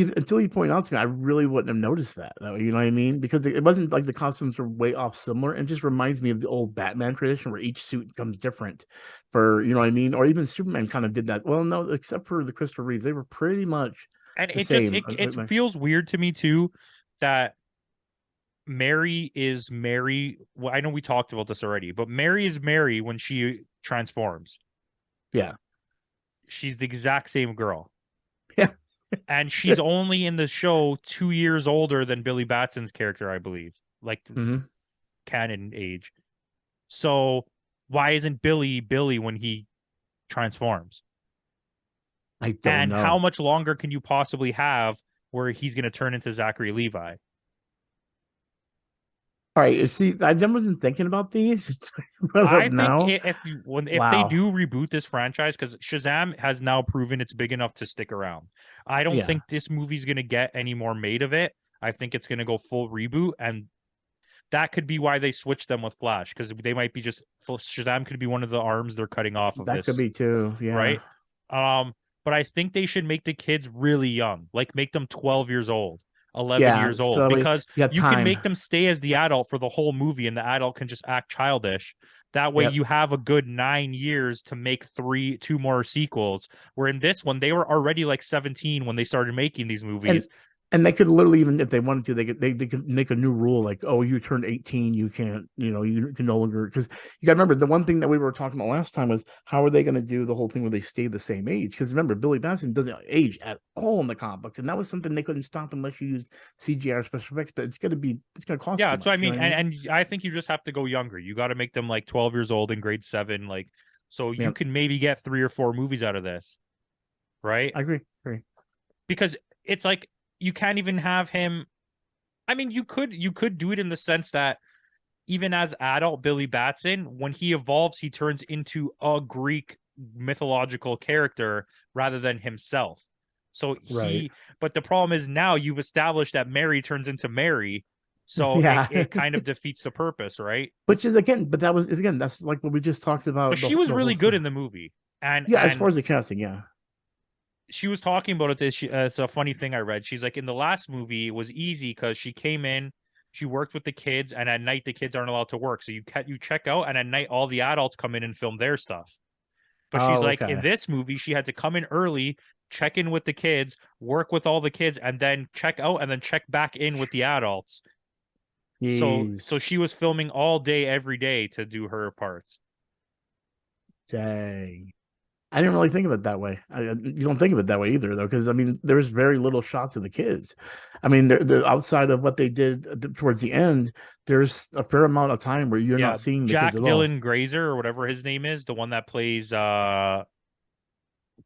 [SPEAKER 2] you point out to me, I really wouldn't have noticed that. Though, you know what I mean? Because it wasn't like the costumes were way off similar. It just reminds me of the old Batman tradition where each suit comes different. For you know what I mean? Or even Superman kind of did that. Well, no, except for the Christopher Reeves, they were pretty much
[SPEAKER 1] and
[SPEAKER 2] the
[SPEAKER 1] it just
[SPEAKER 2] same.
[SPEAKER 1] it feels weird to me too that Mary is Mary. Well, I know we talked about this already, but Mary is Mary when she transforms.
[SPEAKER 2] Yeah.
[SPEAKER 1] She's the exact same girl.
[SPEAKER 2] Yeah.
[SPEAKER 1] And she's only in the show 2 years older than Billy Batson's character, I believe, like
[SPEAKER 2] Hmm.
[SPEAKER 1] canon age. So why isn't Billy Billy when he transforms?
[SPEAKER 2] I don't
[SPEAKER 1] And how
[SPEAKER 2] know.
[SPEAKER 1] much longer can you possibly have where he's going to turn into Zachary Levi?
[SPEAKER 2] All right. See, I wasn't thinking about these. But
[SPEAKER 1] I think
[SPEAKER 2] now,
[SPEAKER 1] if they
[SPEAKER 2] wow.
[SPEAKER 1] do reboot this franchise, because Shazam has now proven it's big enough to stick around. I don't
[SPEAKER 2] Yeah,
[SPEAKER 1] think this movie's going to get any more made of it. I think it's going to go full reboot, and that could be why they switched them with Flash, because they might be just Shazam could be one of the arms they're cutting off of
[SPEAKER 2] that could
[SPEAKER 1] this,
[SPEAKER 2] be too. Yeah.
[SPEAKER 1] right? Um, but I think they should make the kids really young, like make them 12 years old, 11
[SPEAKER 2] Yeah.
[SPEAKER 1] years old,
[SPEAKER 2] So we
[SPEAKER 1] because
[SPEAKER 2] you have
[SPEAKER 1] you can
[SPEAKER 2] time.
[SPEAKER 1] make them stay as the adult for the whole movie and the adult can just act childish. That way
[SPEAKER 2] Yep.
[SPEAKER 1] you have a good 9 years to make two more sequels. Where in this one, they were already like 17 when they started making these
[SPEAKER 2] And
[SPEAKER 1] movies.
[SPEAKER 2] and they could literally, even if they wanted to, they could make a new rule like, oh, you turned 18, you can't, you can no longer, because you got to remember the one thing that we were talking about last time was how are they going to do the whole thing where they stay the same age? Because remember, Billy Batson doesn't age at all in the comic books, and that was something they couldn't stop unless you used CGI or special effects. But it's gonna cost
[SPEAKER 1] Yeah,
[SPEAKER 2] too
[SPEAKER 1] that's what I
[SPEAKER 2] much. You know
[SPEAKER 1] mean.
[SPEAKER 2] what I mean?
[SPEAKER 1] And I think you just have to go younger. You got to make them like 12 years old in grade 7. Like, so you
[SPEAKER 2] Yeah,
[SPEAKER 1] can maybe get 3 or 4 movies out of this, right?
[SPEAKER 2] I agree. Agree.
[SPEAKER 1] Because it's like you can't even have him. I mean, you could do it in the sense that even as adult Billy Batson, when he evolves, he turns into a Greek mythological character rather than himself. So
[SPEAKER 2] Right.
[SPEAKER 1] but the problem is now you've established that Mary turns into Mary. So
[SPEAKER 2] Yeah.
[SPEAKER 1] it kind of defeats the purpose, right?
[SPEAKER 2] Which is again, but that was is again, that's like what we just talked
[SPEAKER 1] But
[SPEAKER 2] about
[SPEAKER 1] she was
[SPEAKER 2] the whole
[SPEAKER 1] really good
[SPEAKER 2] stuff.
[SPEAKER 1] in the movie. And
[SPEAKER 2] Yeah, as far as the casting, yeah.
[SPEAKER 1] she was talking about it. It's a funny thing I read. She's like, in the last movie, it was easy because she came in, she worked with the kids, and at night the kids aren't allowed to work. So you check out, and at night all the adults come in and film their stuff. But she's
[SPEAKER 2] Oh,
[SPEAKER 1] like, in
[SPEAKER 2] okay.
[SPEAKER 1] this movie, she had to come in early, check in with the kids, work with all the kids, and then check out, and then check back in with the adults. So
[SPEAKER 2] Jeez.
[SPEAKER 1] she was filming all day, every day to do her parts.
[SPEAKER 2] Dang. I didn't really think of it that way. You don't think of it that way either, though, because I mean, there's very little shots of the kids. I mean, they're outside of what they did towards the end. There's a fair amount of time where you're
[SPEAKER 1] Yeah,
[SPEAKER 2] not seeing the kids
[SPEAKER 1] Jack
[SPEAKER 2] at all.
[SPEAKER 1] Dylan Grazer or whatever his name is, the one that plays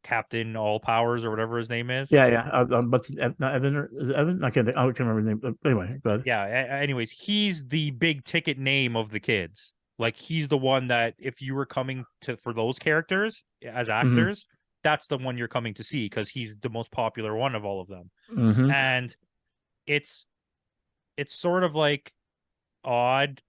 [SPEAKER 1] Captain All Powers or whatever his name is.
[SPEAKER 2] Yeah, yeah. But not Evan. Is it Evan? I can't remember his name. But anyway, but
[SPEAKER 1] Yeah. Anyways, he's the big ticket name of the kids. Like he's the one that if you were coming to for those characters as
[SPEAKER 2] hmm
[SPEAKER 1] actors, that's the one you're coming to see because he's the most popular one of all of them.
[SPEAKER 2] hmm
[SPEAKER 1] And it's it's sort of like odd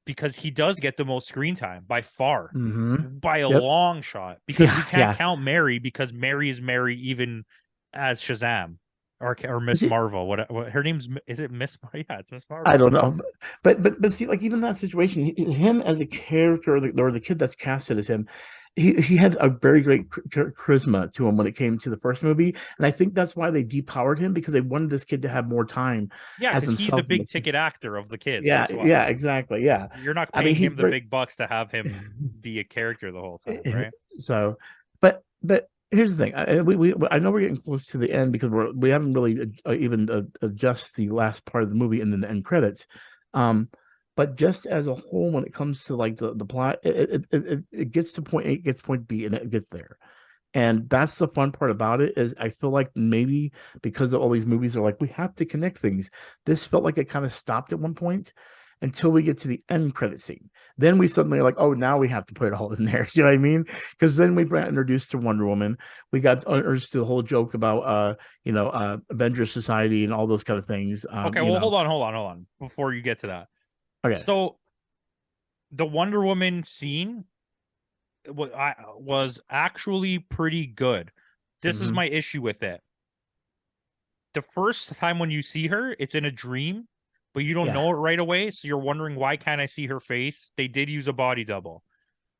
[SPEAKER 1] because he does get the most screen time by far,
[SPEAKER 2] hmm
[SPEAKER 1] by a
[SPEAKER 2] Yep.
[SPEAKER 1] long shot. Because we
[SPEAKER 2] Yeah,
[SPEAKER 1] can't
[SPEAKER 2] yeah.
[SPEAKER 1] count Mary because Mary is Mary even as Shazam or Miss
[SPEAKER 2] See,
[SPEAKER 1] Marvel. What her name's is it Miss? Yeah, it's Miss
[SPEAKER 2] I
[SPEAKER 1] Marvel.
[SPEAKER 2] don't know, but see, like even that situation, him as a character, or the kid that's casted as him, he had a very great charisma to him when it came to the first movie, and I think that's why they depowered him because they wanted this kid to have more time
[SPEAKER 1] Yeah,
[SPEAKER 2] as
[SPEAKER 1] because he's the
[SPEAKER 2] himself.
[SPEAKER 1] big ticket actor of the kids.
[SPEAKER 2] Yeah,
[SPEAKER 1] That's why
[SPEAKER 2] yeah, exactly, yeah.
[SPEAKER 1] you're not
[SPEAKER 2] I mean,
[SPEAKER 1] paying
[SPEAKER 2] he's
[SPEAKER 1] him the
[SPEAKER 2] very
[SPEAKER 1] big bucks to have him be a character the whole time, right?
[SPEAKER 2] so, but here's the thing. I know we're getting close to the end because we haven't really even adjust the last part of the movie and then the end credits. Um, but just as a whole, when it comes to like the plot, it gets to point A, it gets point B, and it gets there. And that's the fun part about it is I feel like maybe because of all these movies are like we have to connect things. This felt like it kind of stopped at one point until we get to the end credit scene. Then we suddenly are like, oh, now we have to put it all in there. You know what I mean? Because then we got introduced to Wonder Woman. We got introduced to the whole joke about Avengers Society and all those kind of things.
[SPEAKER 1] Okay, well, hold on before you get to that.
[SPEAKER 2] Okay.
[SPEAKER 1] So the Wonder Woman scene was actually pretty good. This is
[SPEAKER 2] hmm
[SPEAKER 1] my issue with it. The first time when you see her, it's in a dream, but you don't
[SPEAKER 2] Yeah.
[SPEAKER 1] know it right away. So you're wondering, why can't I see her face? They did use a body double.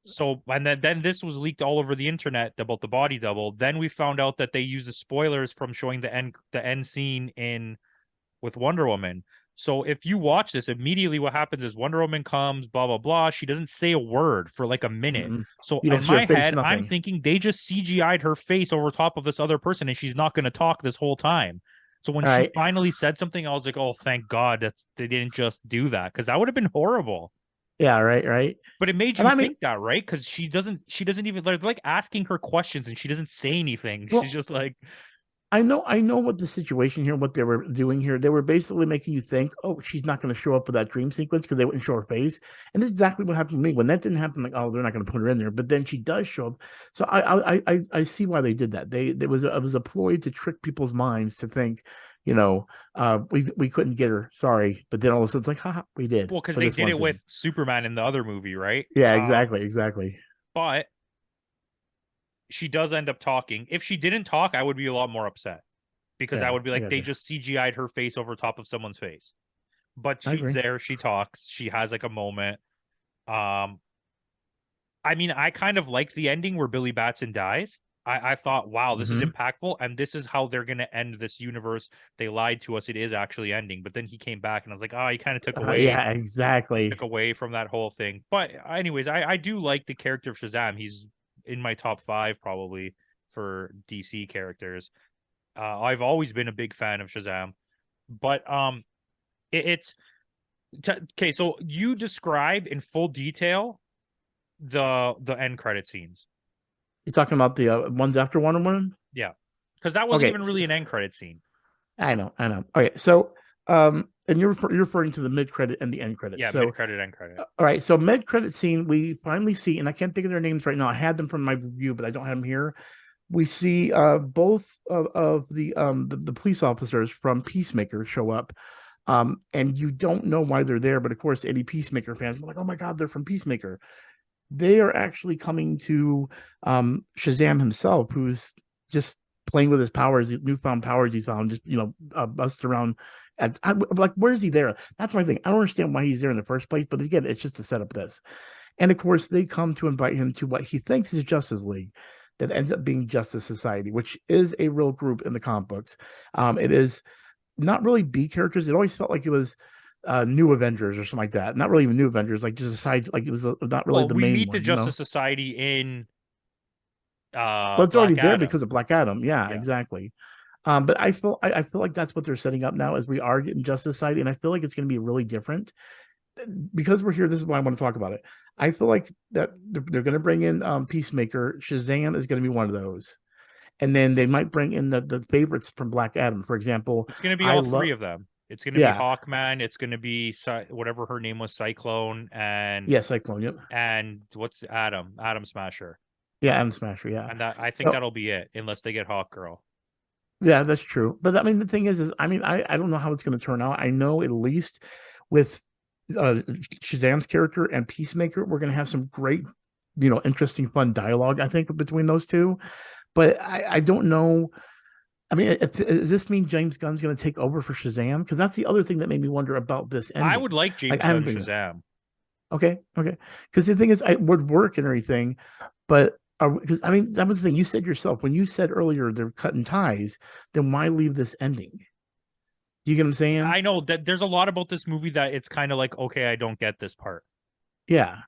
[SPEAKER 1] So, and then this was leaked all over the internet about the body double. Then we found out that they used the spoilers from showing the end scene in with Wonder Woman. So if you watch this, immediately what happens is Wonder Woman comes, blah blah blah. She doesn't say a word for like a minute.
[SPEAKER 2] Mm-mm.
[SPEAKER 1] So
[SPEAKER 2] You don't
[SPEAKER 1] in
[SPEAKER 2] see her
[SPEAKER 1] my
[SPEAKER 2] face,
[SPEAKER 1] head, I'm
[SPEAKER 2] nothing.
[SPEAKER 1] thinking they just CGI'd her face over top of this other person, and she's not going to talk this whole time. So when
[SPEAKER 2] All
[SPEAKER 1] she
[SPEAKER 2] right.
[SPEAKER 1] finally said something, I was like, "Oh, thank God that they didn't just do that, because that would have been horrible."
[SPEAKER 2] Yeah, right, right.
[SPEAKER 1] But it made
[SPEAKER 2] And
[SPEAKER 1] you
[SPEAKER 2] I mean,
[SPEAKER 1] think that, right? Because she doesn't even like asking her questions, and she doesn't say anything. She's
[SPEAKER 2] well,
[SPEAKER 1] just like,
[SPEAKER 2] I know what the situation here, what they were doing here. They were basically making you think, oh, she's not going to show up for that dream sequence because they wouldn't show her face. And that's exactly what happened to me. When that didn't happen, like, oh, they're not going to put her in there. But then she does show up. So I see why they did that. It was a ploy to trick people's minds to think, we couldn't get her. Sorry. But then all of a sudden it's like, haha, we did
[SPEAKER 1] well, because
[SPEAKER 2] for
[SPEAKER 1] they
[SPEAKER 2] this
[SPEAKER 1] did
[SPEAKER 2] one
[SPEAKER 1] it with
[SPEAKER 2] scene.
[SPEAKER 1] Superman in the other movie, right?
[SPEAKER 2] Yeah, exactly, exactly.
[SPEAKER 1] But she does end up talking. If she didn't talk, I would be a lot more upset, because I
[SPEAKER 2] Yeah,
[SPEAKER 1] would be
[SPEAKER 2] I
[SPEAKER 1] like,
[SPEAKER 2] got
[SPEAKER 1] they
[SPEAKER 2] you.
[SPEAKER 1] just CGI'd her face over top of someone's face. But
[SPEAKER 2] I
[SPEAKER 1] she's
[SPEAKER 2] agree.
[SPEAKER 1] there, she talks, she has like a moment. Um, I mean, I kind of like the ending where Billy Batson dies. I thought, wow, this is
[SPEAKER 2] Hmm.
[SPEAKER 1] impactful, and this is how they're gonna end this universe. They lied to us; it is actually ending. But then he came back, and I was like, oh, he kind of
[SPEAKER 2] Yeah, exactly.
[SPEAKER 1] took away from that whole thing. But anyways, I do like the character of Shazam. He's in my top 5 probably for DC characters. I've always been a big fan of Shazam, but it's okay. So you describe in full detail the end credit scenes.
[SPEAKER 2] You're talking about the ones after Wonder Woman?
[SPEAKER 1] Yeah, because that wasn't
[SPEAKER 2] Okay,
[SPEAKER 1] even really an end credit scene.
[SPEAKER 2] I know, I know. Okay, so and you're referring to the mid credit and the end credit.
[SPEAKER 1] Yeah, mid
[SPEAKER 2] So
[SPEAKER 1] credit, end credit.
[SPEAKER 2] all right, so mid credit scene we finally see, and I can't think of their names right now. I had them from my review, but I don't have them here. We see both of the police officers from Peacemaker show up. And you don't know why they're there, but of course, any Peacemaker fans are like, "Oh my God, they're from Peacemaker." They are actually coming to Shazam himself, who's just playing with his powers, newfound powers he found, just busted around. I'm like, where is he there? That's my thing. I don't understand why he's there in the first place, but again, it's just to set up this. And of course, they come to invite him to what he thinks is Justice League, that ends up being Justice Society, which is a real group in the comic books. It is not really B characters. It always felt like it was New Avengers or something like that. Not really even New Avengers, like just a side, like it was not really
[SPEAKER 1] Well,
[SPEAKER 2] the
[SPEAKER 1] we
[SPEAKER 2] main
[SPEAKER 1] meet the
[SPEAKER 2] one, you know.
[SPEAKER 1] Justice Society in
[SPEAKER 2] But it's already
[SPEAKER 1] Black
[SPEAKER 2] there
[SPEAKER 1] Adam.
[SPEAKER 2] because of Black Adam. Yeah,
[SPEAKER 1] Yeah.
[SPEAKER 2] exactly. But I feel like that's what they're setting up now, as we are getting Justice Society, and I feel like it's going to be really different because we're here. This is why I want to talk about it. I feel like that they're going to bring in Peacemaker. Shazam is going to be one of those, and then they might bring in the favorites from Black Adam. For example,
[SPEAKER 1] It's going to be
[SPEAKER 2] I
[SPEAKER 1] all
[SPEAKER 2] love,
[SPEAKER 1] three of them. It's going to be
[SPEAKER 2] yeah,
[SPEAKER 1] Hawkman. It's going to be whatever her name was, Cyclone,
[SPEAKER 2] yeah, Cyclone, yep,
[SPEAKER 1] and what's Adam Smasher.
[SPEAKER 2] yeah, Adam Smasher, yeah.
[SPEAKER 1] And that, I think
[SPEAKER 2] So
[SPEAKER 1] that'll be it, unless they get Hawk Girl.
[SPEAKER 2] yeah, that's true. But I mean, the thing is I mean, I don't know how it's going to turn out. I know at least with Shazam's character and Peacemaker, we're going to have some great, interesting, fun dialogue. I think between those two, but I don't know. I mean, does this mean James Gunn's going to take over for Shazam? Because that's the other thing that made me wonder about this
[SPEAKER 1] I
[SPEAKER 2] ending.
[SPEAKER 1] would like
[SPEAKER 2] Like
[SPEAKER 1] James
[SPEAKER 2] I
[SPEAKER 1] Gunn
[SPEAKER 2] haven't been
[SPEAKER 1] Shazam.
[SPEAKER 2] okay, okay. Because the thing is, I would work and everything, but because I mean, that was the thing you said yourself when you said earlier they're cutting ties. Then why leave this ending? Do you get what I'm saying?
[SPEAKER 1] I know that there's a lot about this movie that it's kind of like, okay, I don't get this part.
[SPEAKER 2] Yeah.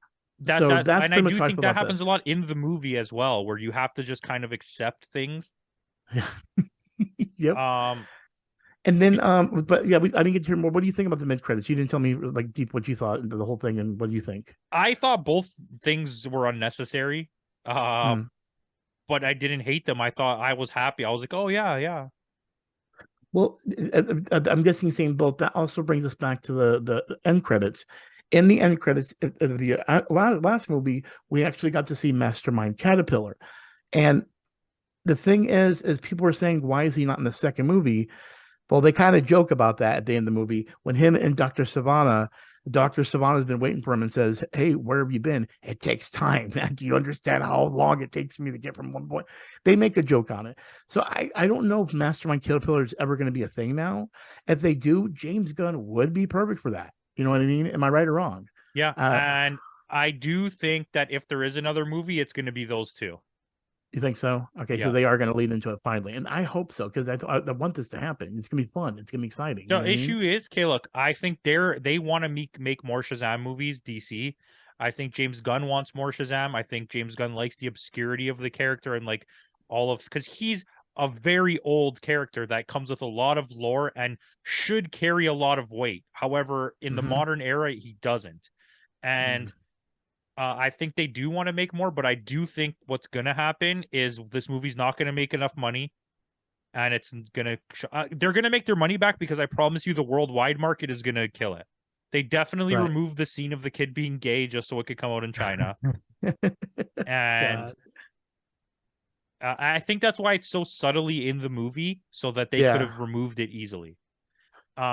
[SPEAKER 2] So that's
[SPEAKER 1] And I
[SPEAKER 2] pretty much
[SPEAKER 1] do
[SPEAKER 2] how I
[SPEAKER 1] think
[SPEAKER 2] feel
[SPEAKER 1] that
[SPEAKER 2] about
[SPEAKER 1] happens a
[SPEAKER 2] this.
[SPEAKER 1] lot in the movie as well, where you have to just kind of accept things.
[SPEAKER 2] Yep.
[SPEAKER 1] Um,
[SPEAKER 2] And then, but yeah, I didn't get to hear more. What do you think about the mid credits? You didn't tell me like deep what you thought into the whole thing, and what do you think?
[SPEAKER 1] I thought both things were unnecessary.
[SPEAKER 2] Mm.
[SPEAKER 1] But I didn't hate them. I thought, I was happy. I was like, oh yeah, yeah.
[SPEAKER 2] Well, I'm guessing saying both. That also brings us back to the end credits. In the end credits of the last movie, we actually got to see Mastermind Caterpillar, and the thing is people were saying, why is he not in the second movie? Well, they kind of joke about that at the end of the movie when him and Dr. Savannah's been waiting for him and says, "Hey, where have you been? It takes time. Do you understand how long it takes me to get from one point?" They make a joke on it. So I don't know if Mastermind Caterpillar is ever going to be a thing now. If they do, James Gunn would be perfect for that. You know what I mean? Am I right or wrong?
[SPEAKER 1] Yeah.
[SPEAKER 2] Uh,
[SPEAKER 1] And I do think that if there is another movie, it's going to be those two.
[SPEAKER 2] You think so? Okay, so
[SPEAKER 1] Yeah.
[SPEAKER 2] they are going to lead into it finally, and I hope so because I want this to happen. It's going to be fun. It's going to be exciting. You know
[SPEAKER 1] The
[SPEAKER 2] what I mean?
[SPEAKER 1] issue is, okay, look, I think they want to make more Shazam movies, DC. I think James Gunn wants more Shazam. I think James Gunn likes the obscurity of the character and like all of because he's a very old character that comes with a lot of lore and should carry a lot of weight. However, in the
[SPEAKER 2] Hmm.
[SPEAKER 1] modern era, he doesn't. And I think they do want to make more, but I do think what's going to happen is this movie's not going to make enough money and it's gonna they're gonna make their money back because I promise you the worldwide market is gonna kill it. They definitely
[SPEAKER 2] Right.
[SPEAKER 1] removed the scene of the kid being gay just so it could come out in China, and
[SPEAKER 2] God.
[SPEAKER 1] I think that's why it's so subtly in the movie so that they could
[SPEAKER 2] Yeah,
[SPEAKER 1] have removed it easily.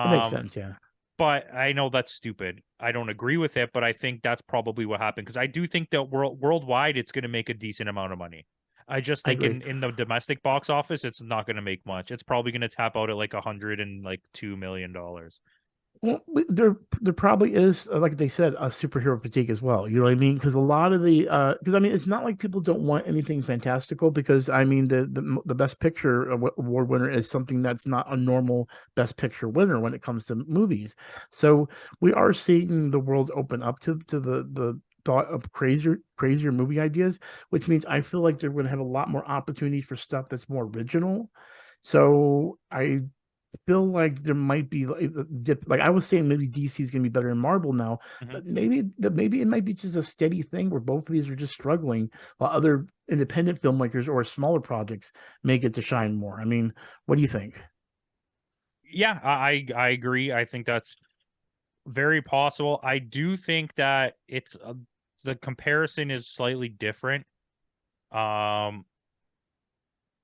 [SPEAKER 2] it makes
[SPEAKER 1] Um,
[SPEAKER 2] sense. Yeah,
[SPEAKER 1] but I know that's stupid. I don't agree with it, but I think that's probably what happened because I do think that worldwide it's going to make a decent amount of money. I just
[SPEAKER 2] I
[SPEAKER 1] think
[SPEAKER 2] agree.
[SPEAKER 1] in the domestic box office, it's not going to make much. It's probably going to tap out at like $102 million.
[SPEAKER 2] Well, there probably is, like they said, a superhero fatigue as well. You know what I mean? Because a lot of the, because I mean, it's not like people don't want anything fantastical. Because I mean, the best picture award winner is something that's not a normal best picture winner when it comes to movies. So we are seeing the world open up to the thought of crazier movie ideas, which means I feel like they're going to have a lot more opportunities for stuff that's more original. So I feel like there might be like a dip. Like I was saying, maybe DC is going to be better than Marvel now,
[SPEAKER 1] Mhm.
[SPEAKER 2] but maybe it might be just a steady thing where both of these are just struggling, while other independent filmmakers or smaller projects may get to shine more. I mean, what do you think?
[SPEAKER 1] Yeah, I agree. I think that's very possible. I do think that it's the comparison is slightly different um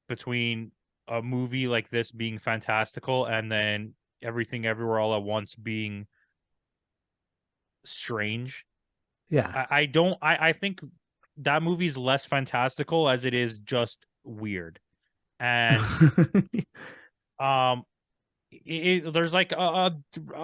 [SPEAKER 1] between a movie like this being fantastical and then everything everywhere all at once being strange.
[SPEAKER 2] Yeah.
[SPEAKER 1] I don't I think that movie's less fantastical as it is just weird. And um there's like a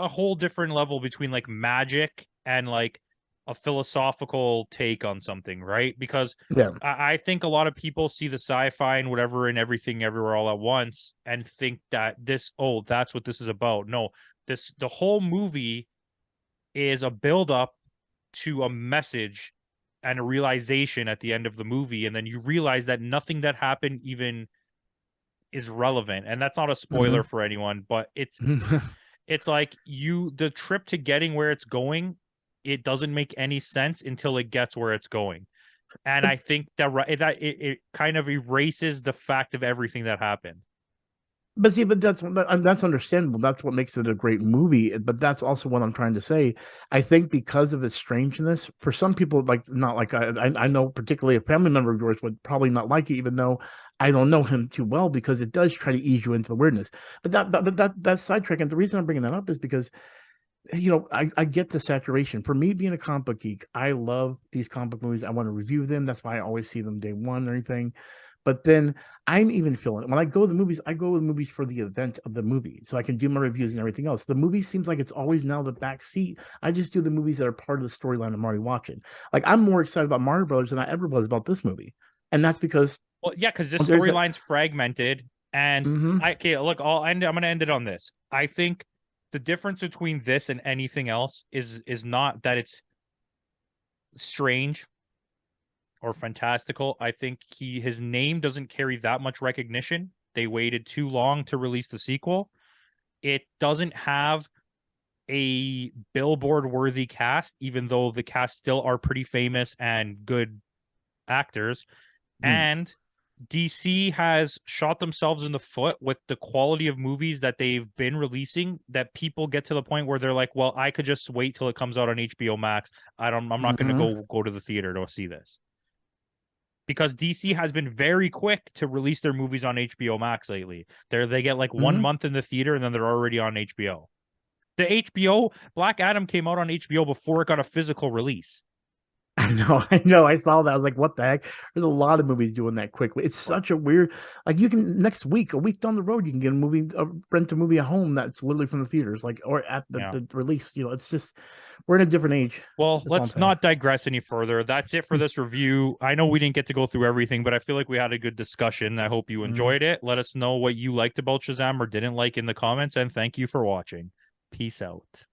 [SPEAKER 1] whole different level between like magic and like a philosophical take on something, right? Because
[SPEAKER 2] Yeah.
[SPEAKER 1] I think a lot of people see the sci-fi and whatever and everything everywhere all at once and think that this, oh, that's what this is about. No, the whole movie is a build up to a message and a realization at the end of the movie, and then you realize that nothing that happened even is relevant. And that's not a spoiler
[SPEAKER 2] Hmm.
[SPEAKER 1] for anyone, but it's like the trip to getting where it's going, it doesn't make any sense until it gets where it's going. And I think it kind of erases the fact of everything that happened.
[SPEAKER 2] But see, but that's understandable. That's what makes it a great movie. But that's also what I'm trying to say. I think because of its strangeness, for some people, like not like I know particularly a family member of yours would probably not like it, even though I don't know him too well, because it does try to ease you into the weirdness. But that's sidetrack. And the reason I'm bringing that up is because I get the saturation. For me, being a comic book geek, I love these comic book movies. I want to review them. That's why I always see them day one or anything. But then I'm even feeling it. When I go to the movies, I go to the movies for the event of the movie. So I can do my reviews and everything else. The movie seems like it's always now the back seat. I just do the movies that are part of the storyline I'm already watching. Like I'm more excited about Mario Brothers than I ever was about this movie. And that's because
[SPEAKER 1] Well, yeah, because this
[SPEAKER 2] there's a
[SPEAKER 1] storyline's fragmented, and
[SPEAKER 2] mm-hmm,
[SPEAKER 1] okay, look, I'm gonna end it on this. I think the difference between this and anything else is not that it's strange or fantastical. I think his name doesn't carry that much recognition. They waited too long to release the sequel. It doesn't have a billboard worthy cast, even though the cast still are pretty famous and good actors.
[SPEAKER 2] mm,
[SPEAKER 1] And DC has shot themselves in the foot with the quality of movies that they've been releasing that people get to the point where they're like, well, I could just wait till it comes out on HBO Max. I'm not going to
[SPEAKER 2] mm-hmm,
[SPEAKER 1] go to the theater to see this. Because DC has been very quick to release their movies on HBO Max lately. They get like one
[SPEAKER 2] mm-hmm.
[SPEAKER 1] month in the theater and then they're already on HBO. The HBO Black Adam came out on HBO before it got a physical release.
[SPEAKER 2] I know. I saw that. I was like, what the heck? There's a lot of movies doing that quickly. It's such a weird, like you can next week, a week down the road, you can get a movie, rent a movie at home that's literally from the theaters, like or at
[SPEAKER 1] Yeah.
[SPEAKER 2] the release. It's just we're in a different age.
[SPEAKER 1] Well,
[SPEAKER 2] That's all I'm
[SPEAKER 1] let's
[SPEAKER 2] saying.
[SPEAKER 1] not digress any further. That's it for this review. I know we didn't get to go through everything, but I feel like we had a good discussion. I hope you
[SPEAKER 2] Mhm.
[SPEAKER 1] enjoyed it. Let us know what you liked about Shazam or didn't like in the comments, and thank you for watching. Peace out.